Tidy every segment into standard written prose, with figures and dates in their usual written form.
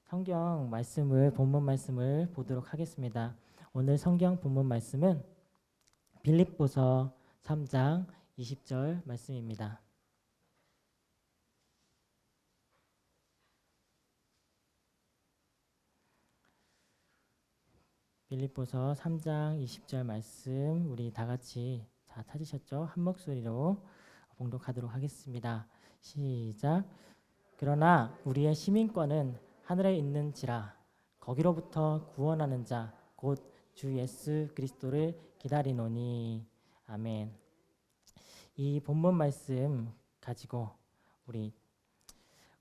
성경 말씀을 본문 말씀을 보도록 하겠습니다. 오늘 성경 본문 말씀은 빌립보서 3장 20절 말씀입니다. 빌립보서 3장 20절 말씀 우리 다 같이 찾으셨죠? 한 목소리로 봉독하도록 하겠습니다. 시작. 그러나 우리의 시민권은 하늘에 있는지라 거기로부터 구원하는 자 곧 주 예수 그리스도를 기다리노니. 아멘. 이 본문 말씀 가지고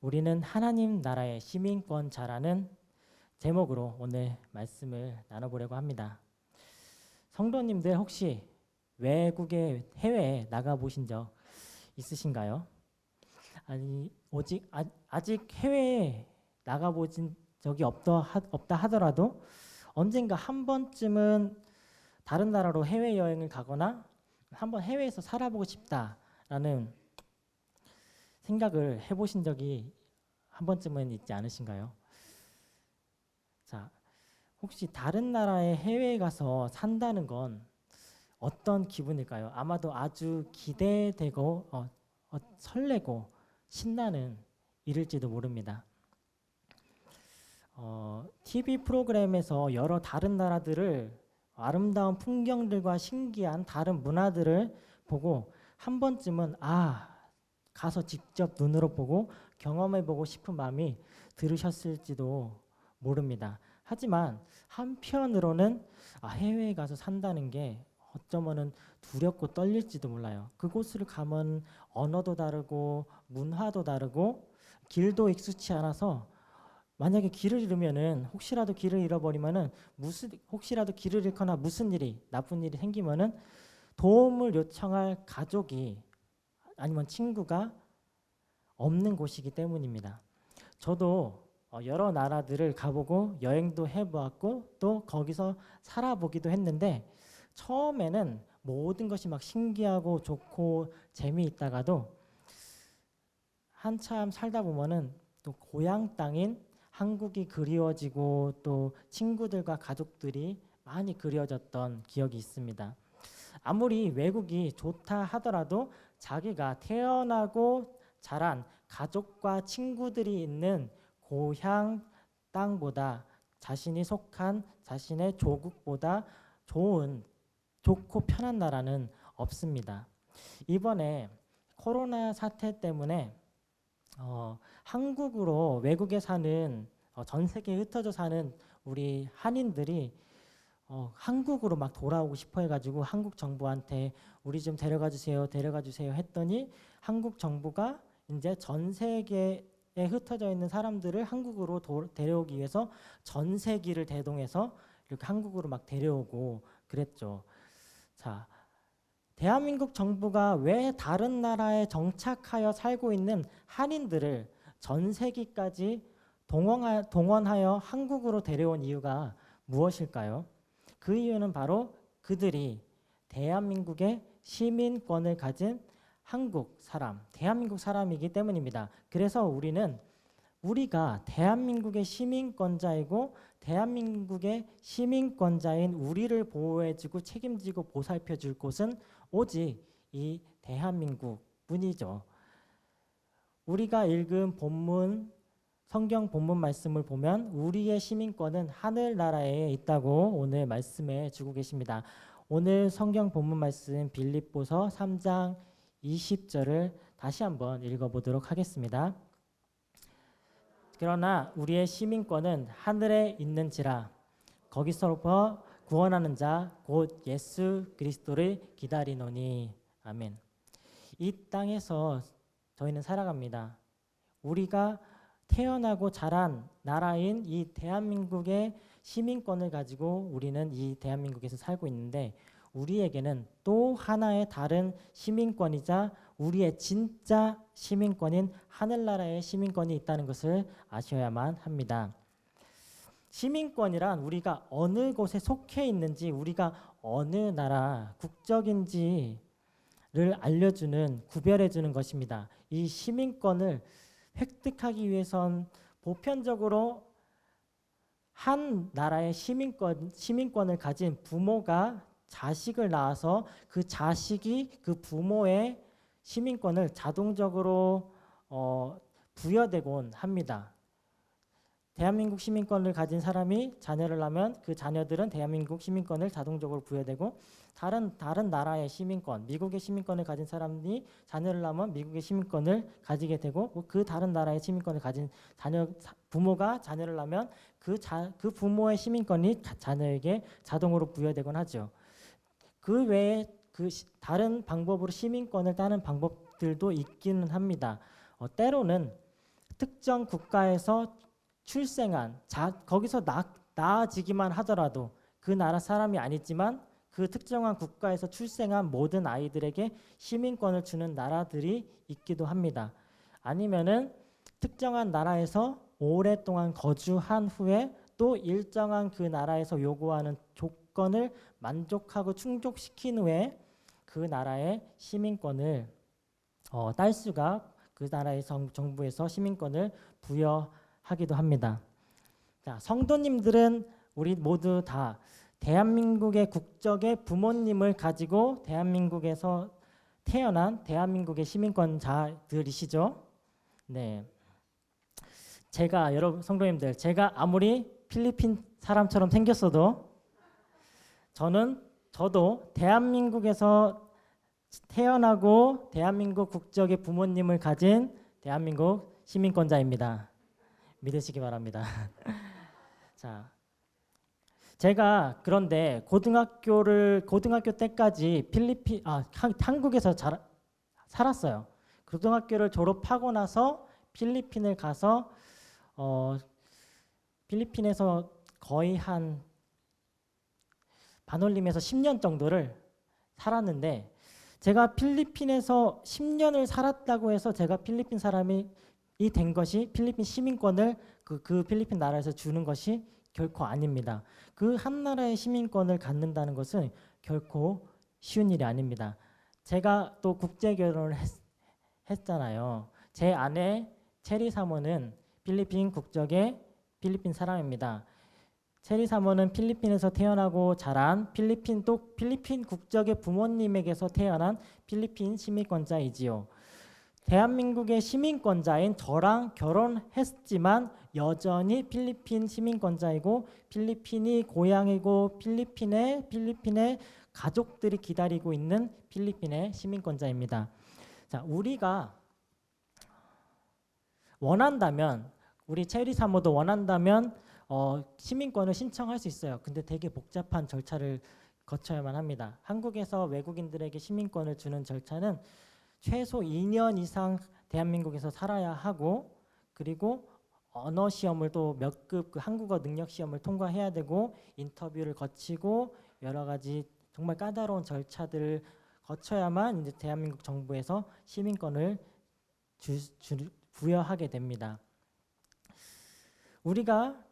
우리는 하나님 나라의 시민권자라는 제목으로 오늘 말씀을 나눠보려고 합니다. 성도님들 혹시 외국에 해외에 나가보신 적 있으신가요? 아니 아직 해외에 나가보신 적이 없다 하더라도 언젠가 한 번쯤은 다른 나라로 해외여행을 가거나 한번 해외에서 살아보고 싶다라는 생각을 해보신 적이 한 번쯤은 있지 않으신가요? 자, 혹시 다른 나라에 해외에 가서 산다는 건 어떤 기분일까요? 아마도 아주 기대되고 설레고 신나는 일일지도 모릅니다. TV 프로그램에서 여러 다른 나라들을 아름다운 풍경들과 신기한 다른 문화들을 보고 한 번쯤은 가서 직접 눈으로 보고 경험해보고 싶은 마음이 들으셨을지도 모릅니다. 하지만 한편으로는 해외에 가서 산다는 게 어쩌면은 두렵고 떨릴지도 몰라요. 그곳을 가면 언어도 다르고 문화도 다르고 길도 익숙치 않아서 만약에 길을 잃으면은 혹시라도 길을 잃어버리면은 혹시라도 길을 잃거나 무슨 일이 나쁜 일이 생기면은 도움을 요청할 가족이 아니면 친구가 없는 곳이기 때문입니다. 저도 여러 나라들을 가보고 여행도 해보았고 또 거기서 살아보기도 했는데 처음에는 모든 것이 막 신기하고 좋고 재미있다가도 한참 살다 보면은 또 고향 땅인 한국이 그리워지고 또 친구들과 가족들이 많이 그리워졌던 기억이 있습니다. 아무리 외국이 좋다 하더라도 자기가 태어나고 자란 가족과 친구들이 있는 고향 땅보다 자신이 속한 자신의 조국보다 좋고 편한 나라는 없습니다. 이번에 코로나 사태 때문에 한국으로 외국에 사는 전 세계에 흩어져 사는 우리 한인들이 한국으로 막 돌아오고 싶어 해가지고 한국 정부한테 우리 좀 데려가 주세요 했더니 한국 정부가 이제 전 세계에 흩어져 있는 사람들을 한국으로 데려오기 위해서 전세기를 대동해서 이렇게 한국으로 막 데려오고 그랬죠. 자, 대한민국 정부가 왜 다른 나라에 정착하여 살고 있는 한인들을 전세기까지 동원하여 한국으로 데려온 이유가 무엇일까요? 그 이유는 바로 그들이 대한민국의 시민권을 가진 대한민국 사람이기 때문입니다. 그래서 우리가 대한민국의 시민권자이고 대한민국의 시민권자인 우리를 보호해주고 책임지고 보살펴줄 곳은 오직 이 대한민국뿐이죠. 우리가 읽은 성경 본문 말씀을 보면 우리의 시민권은 하늘나라에 있다고 오늘 말씀해 주고 계십니다. 오늘 성경 본문 말씀 빌립보서 3장 20절을 다시 한번 읽어보도록 하겠습니다. 그러나 우리의 시민권은 하늘에 있는지라 거기서부터 구원하는 자 곧 예수 그리스도를 기다리노니. 아멘. 이 땅에서 저희는 살아갑니다. 우리가 태어나고 자란 나라인 이 대한민국의 시민권을 가지고 우리는 이 대한민국에서 살고 있는데 우리에게는 또 하나의 다른 시민권이자 우리의 진짜 시민권인 하늘나라의 시민권이 있다는 것을 아셔야만 합니다. 시민권이란 우리가 어느 곳에 속해 있는지 우리가 어느 나라 국적인지를 알려주는 구별해주는 것입니다. 이 시민권을 획득하기 위해선 보편적으로 한 나라의 시민권을 가진 부모가 자식을 낳아서 그 자식이 그 부모의 시민권을 자동적으로 부여되곤 합니다. 대한민국 시민권을 가진 사람이 자녀를 낳으면 그 자녀들은 대한민국 시민권을 자동적으로 부여되고 다른 나라의 시민권, 미국의 시민권을 가진 사람이 자녀를 낳으면 미국의 시민권을 가지게 되고 그 다른 나라의 시민권을 가진 부모가 자녀를 낳으면 그 부모의 시민권이 자녀에게 자동으로 부여되곤 하죠. 그 외에 다른 방법으로 시민권을 따는 방법들도 있기는 합니다. 때로는 특정 국가에서 출생한 거기서 낳아지기만 하더라도 그 나라 사람이 아니지만 그 특정한 국가에서 출생한 모든 아이들에게 시민권을 주는 나라들이 있기도 합니다. 아니면은 특정한 나라에서 오랫동안 거주한 후에 또 일정한 그 나라에서 요구하는 조건을 만족하고 충족시킨 후에 그 나라의 시민권을 딸 수가 그 나라의 정부에서 시민권을 부여하기도 합니다. 자, 성도님들은 우리 모두 다 대한민국의 국적의 부모님을 가지고 대한민국에서 태어난 대한민국의 시민권자들이시죠. 네. 여러분 성도님들, 제가 아무리 필리핀 사람처럼 생겼어도 저도 대한민국에서 태어나고 대한민국 국적의 부모님을 가진 대한민국 시민권자입니다. 믿으시기 바랍니다. 자, 제가 그런데 고등학교 때까지 한국에서 살았어요. 고등학교를 졸업하고 나서 필리핀을 가서 필리핀에서 거의 한 반올림에서 10년 정도를 살았는데 제가 필리핀에서 10년을 살았다고 해서 제가 필리핀 사람이 된 것이 필리핀 시민권을 그 필리핀 나라에서 주는 것이 결코 아닙니다. 그 한 나라의 시민권을 갖는다는 것은 결코 쉬운 일이 아닙니다. 제가 또 국제 결혼을 했잖아요. 제 아내 체리 사모는 필리핀 국적의 필리핀 사람입니다. 체리 사모는 필리핀에서 태어나고 자란 필리핀 국적의 부모님에게서 태어난 필리핀 시민권자이지요. 대한민국의 시민권자인 저랑 결혼했지만 여전히 필리핀 시민권자이고 필리핀이 고향이고 필리핀의 가족들이 기다리고 있는 필리핀의 시민권자입니다. 자, 우리가 원한다면 우리 체리 사모도 원한다면 시민권을 신청할 수 있어요. 근데 되게 복잡한 절차를 거쳐야만 합니다. 한국에서 외국인들에게 시민권을 주는 절차는 최소 2년 이상 대한민국에서 살아야 하고 그리고 언어 시험을 또 몇 급 한국어 능력 시험을 통과해야 되고 인터뷰를 거치고 여러 가지 정말 까다로운 절차들을 거쳐야만 이제 대한민국 정부에서 시민권을 부여하게 됩니다. 우리가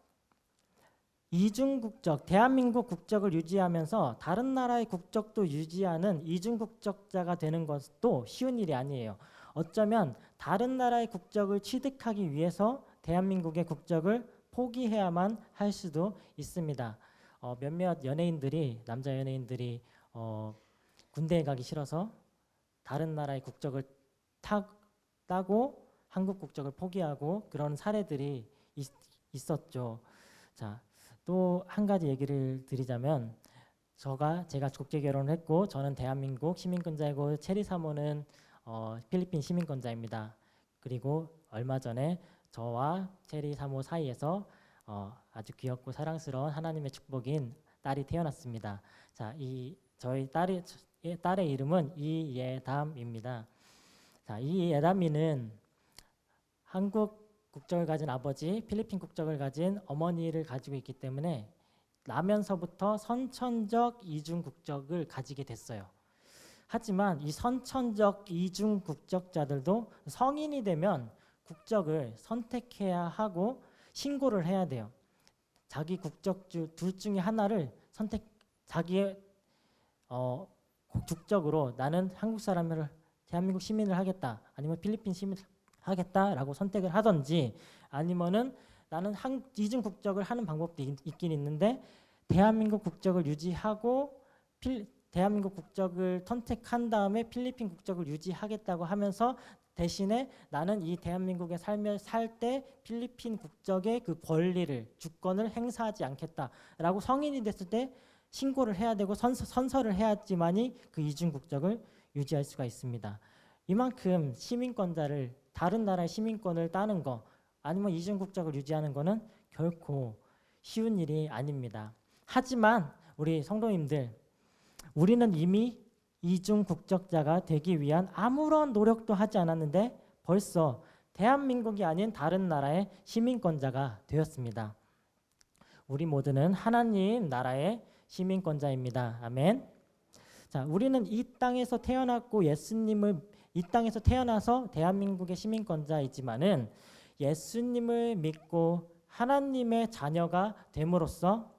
이중국적, 대한민국 국적을 유지하면서 다른 나라의 국적도 유지하는 이중국적자가 되는 것도 쉬운 일이 아니에요. 어쩌면 다른 나라의 국적을 취득하기 위해서 대한민국의 국적을 포기해야만 할 수도 있습니다. 몇몇 남자 연예인들이 군대에 가기 싫어서 다른 나라의 국적을 따고 한국 국적을 포기하고 그런 사례들이 있었죠. 자, 또 한 가지 얘기를 드리자면 제가 국제 결혼을 했고 저는 대한민국 시민권자이고 체리 사모는 필리핀 시민권자입니다. 그리고 얼마 전에 저와 체리 사모 사이에서 아주 귀엽고 사랑스러운 하나님의 축복인 딸이 태어났습니다. 자, 저희 딸의 이름은 이예담입니다. 자, 이예담이는 한국 국적을 가진 아버지, 필리핀 국적을 가진 어머니를 가지고 있기 때문에 나면서부터 선천적 이중 국적을 가지게 됐어요. 하지만 이 선천적 이중 국적자들도 성인이 되면 국적을 선택해야 하고 신고를 해야 돼요. 자기 국적 둘 중에 하나를 자기의 국적으로 나는 한국 사람을 대한민국 시민을 하겠다, 아니면 필리핀 시민을 하겠다라고 선택을 하든지 아니면은 나는 이중 국적을 하는 방법도 있긴 있는데 대한민국 국적을 유지하고 대한민국 국적을 선택한 다음에 필리핀 국적을 유지하겠다고 하면서 대신에 나는 이 대한민국에 살 때 필리핀 국적의 그 권리를 주권을 행사하지 않겠다라고 성인이 됐을 때 신고를 해야 되고 선서를 해야지만이 그 이중 국적을 유지할 수가 있습니다. 이만큼 시민권자를 다른 나라의 시민권을 따는 거 아니면 이중 국적을 유지하는 거는 결코 쉬운 일이 아닙니다. 하지만 우리 성도님들, 우리는 이미 이중 국적자가 되기 위한 아무런 노력도 하지 않았는데 벌써 대한민국이 아닌 다른 나라의 시민권자가 되었습니다. 우리 모두는 하나님 나라의 시민권자입니다. 아멘. 자, 우리는 이 땅에서 태어났고 이 땅에서 태어나서 대한민국의 시민권자이지만은 예수님을 믿고 하나님의 자녀가 됨으로써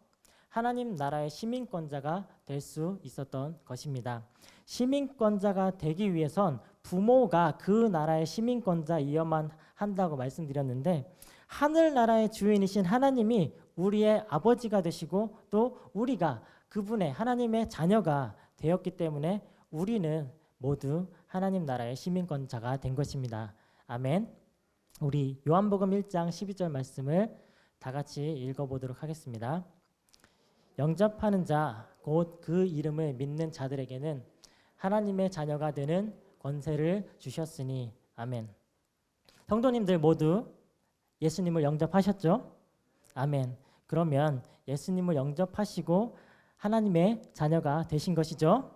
하나님 나라의 시민권자가 될 수 있었던 것입니다. 시민권자가 되기 위해선 부모가 그 나라의 시민권자이어만 한다고 말씀드렸는데 하늘나라의 주인이신 하나님이 우리의 아버지가 되시고 또 우리가 그분의 하나님의 자녀가 되었기 때문에 우리는 모두 하나님 나라의 시민권자가 된 것입니다. 아멘. 우리 요한복음 1장 12절 말씀을 다 같이 읽어보도록 하겠습니다. 영접하는 자, 곧 그 이름을 믿는 자들에게는 하나님의 자녀가 되는 권세를 주셨으니. 아멘. 성도님들 모두 예수님을 영접하셨죠? 아멘. 그러면 예수님을 영접하시고 하나님의 자녀가 되신 것이죠?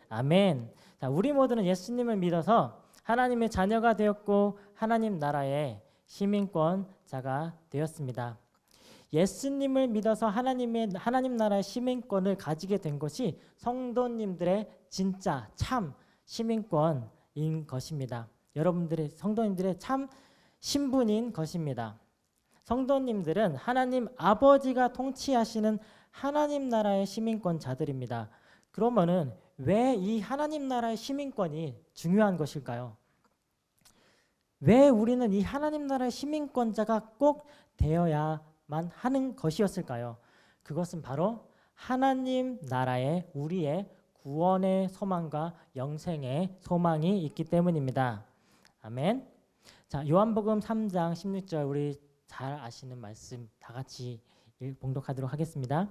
아멘. 자, 우리 모두는 예수님을 믿어서 하나님의 자녀가 되었고 하나님 나라의 시민권자가 되었습니다. 예수님을 믿어서 하나님 나라의 시민권을 가지게 된 것이 성도님들의 진짜 참 시민권인 것입니다. 여러분들의 성도님들의 참 신분인 것입니다. 성도님들은 하나님 아버지가 통치하시는 하나님 나라의 시민권자들입니다. 그러면은 왜 이 하나님 나라의 시민권이 중요한 것일까요? 왜 우리는 이 하나님 나라의 시민권자가 꼭 되어야만 하는 것이었을까요? 그것은 바로 하나님 나라에 우리의 구원의 소망과 영생의 소망이 있기 때문입니다. 아멘. 자, 요한복음 3장 16절 우리 잘 아시는 말씀 다 같이 봉독하도록 하겠습니다.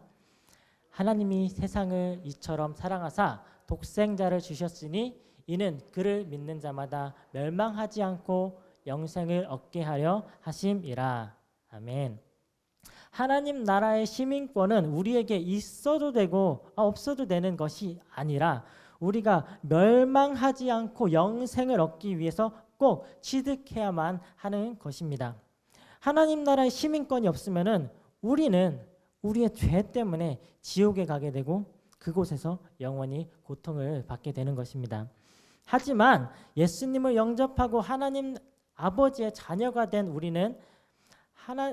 하나님이 세상을 이처럼 사랑하사 독생자를 주셨으니 이는 그를 믿는 자마다 멸망하지 않고 영생을 얻게 하려 하심이라. 아멘. 하나님 나라의 시민권은 우리에게 있어도 되고 없어도 되는 것이 아니라 우리가 멸망하지 않고 영생을 얻기 위해서 꼭 취득해야만 하는 것입니다. 하나님 나라의 시민권이 없으면은 우리는 우리의 죄 때문에 지옥에 가게 되고 그곳에서 영원히 고통을 받게 되는 것입니다. 하지만 예수님을 영접하고 하나님 아버지의 자녀가 된 우리는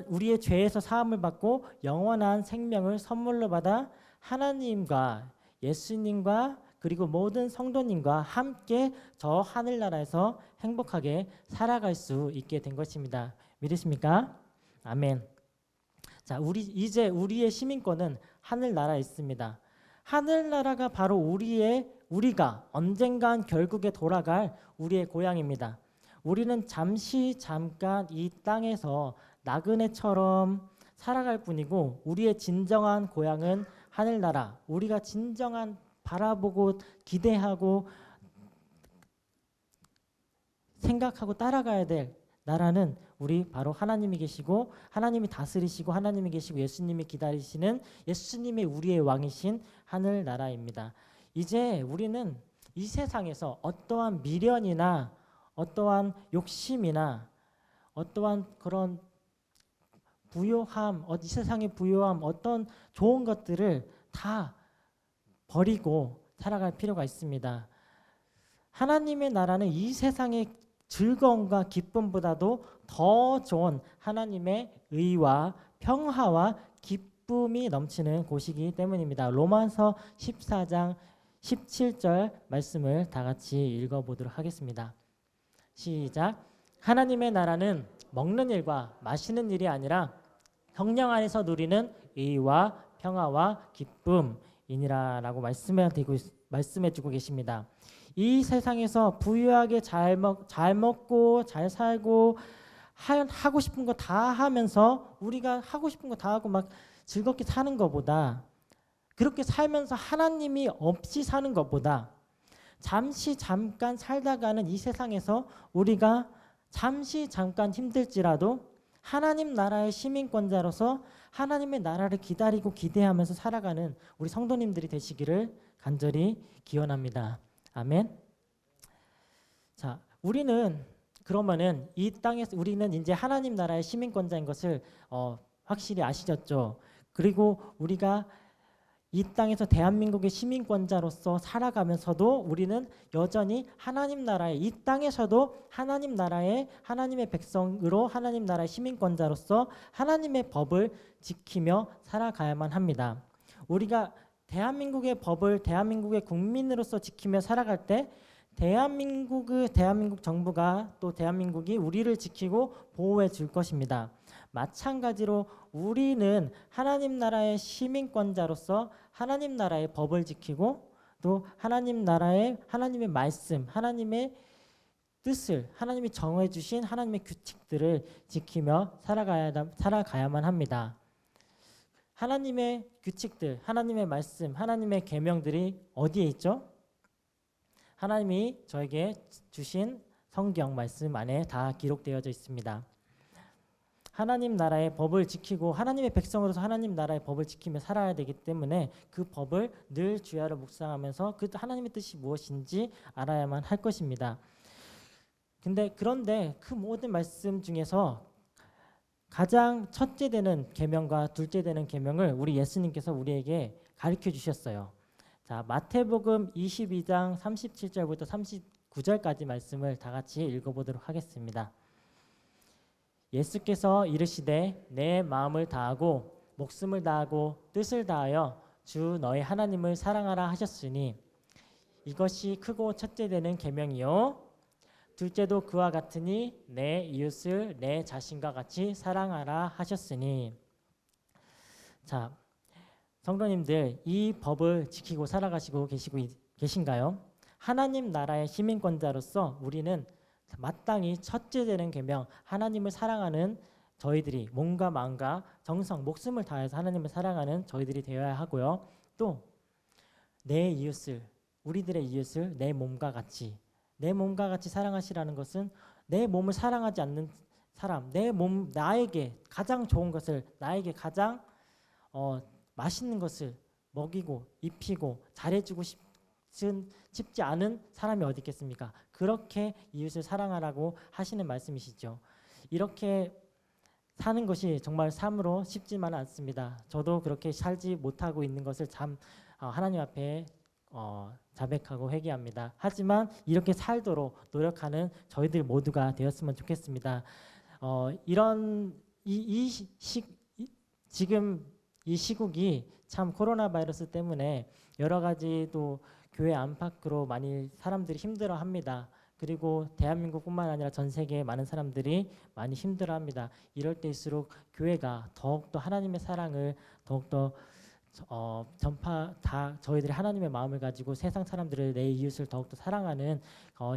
우리의 죄에서 사함을 받고 영원한 생명을 선물로 받아 하나님과 예수님과 그리고 모든 성도님과 함께 저 하늘나라에서 행복하게 살아갈 수 있게 된 것입니다. 믿으십니까? 아멘. 자, 이제 우리의 시민권은 하늘나라에 있습니다. 하늘나라가 바로 우리가 언젠간 결국에 돌아갈 우리의 고향입니다. 우리는 잠깐 이 땅에서 나그네처럼 살아갈 뿐이고 우리의 진정한 고향은 하늘나라, 우리가 진정한 바라보고 기대하고 생각하고 따라가야 될 나라는 우리 바로 하나님이 계시고 하나님이 다스리시고 하나님이 계시고 예수님이 기다리시는 예수님이 우리의 왕이신 하늘나라입니다. 이제 우리는 이 세상에서 어떠한 미련이나 어떠한 욕심이나 어떠한 그런 부요함, 이 세상의 부요함, 어떤 좋은 것들을 다 버리고 살아갈 필요가 있습니다. 하나님의 나라는 이 세상의 즐거움과 기쁨보다도 더 좋은 하나님의 의와 평화와 기쁨이 넘치는 곳이기 때문입니다. 로마서 14장 17절 말씀을 다 같이 읽어보도록 하겠습니다. 시작. 하나님의 나라는 먹는 일과 마시는 일이 아니라 성령 안에서 누리는 의와 평화와 기쁨이니라라고 말씀해주고 계십니다. 이 세상에서 부유하게 잘 먹고 잘 살고 하고 싶은 거 다 하면서 우리가 하고 싶은 거 다 하고 막 즐겁게 사는 것보다 그렇게 살면서 하나님이 없이 사는 것보다 잠깐 살다가는 이 세상에서 우리가 잠깐 힘들지라도 하나님 나라의 시민권자로서 하나님의 나라를 기다리고 기대하면서 살아가는 우리 성도님들이 되시기를 간절히 기원합니다. 아멘. 자, 우리는 그러면은 이 땅에서 우리는 이제 하나님 나라의 시민권자인 것을 확실히 아시셨죠? 그리고 우리가 이 땅에서 대한민국의 시민권자로서 살아가면서도 우리는 여전히 하나님 나라의 이 땅에서도 하나님 나라의 하나님의 백성으로 하나님 나라의 시민권자로서 하나님의 법을 지키며 살아가야만 합니다. 우리가 대한민국의 법을 대한민국의 국민으로서 지키며 살아갈 때 대한민국 정부가 또 대한민국이 우리를 지키고 보호해 줄 것입니다. 마찬가지로 우리는 하나님 나라의 시민권자로서 하나님 나라의 법을 지키고 또 하나님 나라의 하나님의 말씀, 하나님의 뜻을 하나님이 정해 주신 하나님의 규칙들을 지키며 살아가야만 합니다. 하나님의 규칙들, 하나님의 말씀, 하나님의 계명들이 어디에 있죠? 하나님이 저에게 주신 성경 말씀 안에 다 기록되어져 있습니다. 하나님 나라의 법을 지키고 하나님의 백성으로서 하나님 나라의 법을 지키며 살아야 되기 때문에 그 법을 늘 주야로 묵상하면서 그 하나님의 뜻이 무엇인지 알아야만 할 것입니다. 그런데 그 모든 말씀 중에서 가장 첫째 되는 계명과 둘째 되는 계명을 우리 예수님께서 우리에게 가르쳐 주셨어요. 자, 마태복음 22장 37절부터 39절까지 말씀을 다 같이 읽어보도록 하겠습니다. 예수께서 이르시되 내 마음을 다하고 목숨을 다하고 뜻을 다하여 주 너희 하나님을 사랑하라 하셨으니 이것이 크고 첫째 되는 계명이요 둘째도 그와 같으니 내 이웃을 내 자신과 같이 사랑하라 하셨으니. 자, 성도님들 이 법을 지키고 살아가시고 계신가요? 하나님 나라의 시민권자로서 우리는 마땅히 첫째 되는 계명 하나님을 사랑하는 저희들이 몸과 마음과 정성, 목숨을 다해서 하나님을 사랑하는 저희들이 되어야 하고요. 또 내 이웃을 우리들의 이웃을 내 몸과 같이 사랑하시라는 것은 내 몸을 사랑하지 않는 사람, 나에게 가장 좋은 것을 나에게 가장 맛있는 것을 먹이고 입히고 잘해주고 싶지 않은 사람이 어디 있겠습니까? 그렇게 이웃을 사랑하라고 하시는 말씀이시죠. 이렇게 사는 것이 정말 삶으로 쉽지만은 않습니다. 저도 그렇게 살지 못하고 있는 것을 참 하나님 앞에 자백하고 회개합니다. 하지만 이렇게 살도록 노력하는 저희들 모두가 되었으면 좋겠습니다. 지금 이 시국이 참 코로나 바이러스 때문에 여러 가지 또 교회 안팎으로 많이 사람들이 힘들어합니다. 그리고 대한민국뿐만 아니라 전 세계의 많은 사람들이 많이 힘들어합니다. 이럴 때일수록 교회가 더욱더 하나님의 사랑을 더욱더 저희들이 하나님의 마음을 가지고 세상 사람들을 내 이웃을 더욱더 사랑하는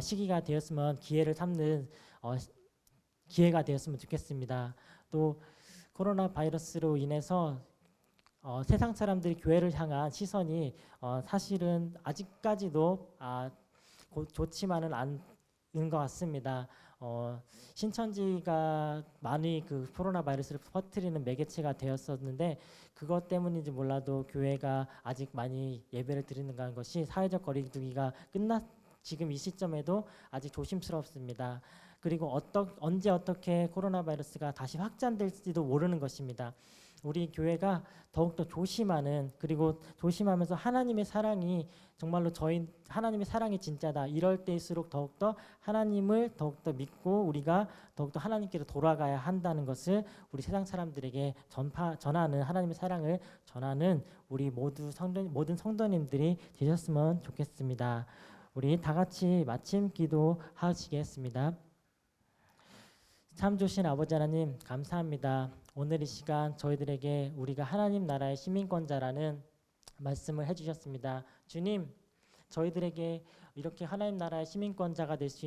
시기가 되었으면 기회가 되었으면 좋겠습니다. 또 코로나 바이러스로 인해서 세상 사람들이 교회를 향한 시선이 사실은 아직까지도 좋지만은 않은 것 같습니다. 신천지가 많이 그 코로나 바이러스를 퍼뜨리는 매개체가 되었었는데 그것 때문인지 몰라도 교회가 아직 많이 예배를 드리는 것이 사회적 거리두기가 지금 이 시점에도 아직 조심스럽습니다. 그리고 언제 어떻게 코로나 바이러스가 다시 확산될지도 모르는 것입니다. 우리 교회가 더욱더 그리고 조심하면서 하나님의 사랑이 정말로 하나님의 사랑이 진짜다. 이럴 때일수록 더욱더 하나님을 더욱더 믿고 우리가 더욱더 하나님께로 돌아가야 한다는 것을 우리 세상 사람들에게 전하는 하나님의 사랑을 전하는 우리 모든 성도님들이 되셨으면 좋겠습니다. 우리 다 같이 마침 기도하시겠습니다. 참 좋으신 아버지 하나님 감사합니다. 오늘 이 시간 저희들에게 우리가 하나님 나라의 시민권자라는 말씀을 해주셨습니다. 주님, 저희들에게 이렇게 하나님 나라의 시민권자가 될 수 있는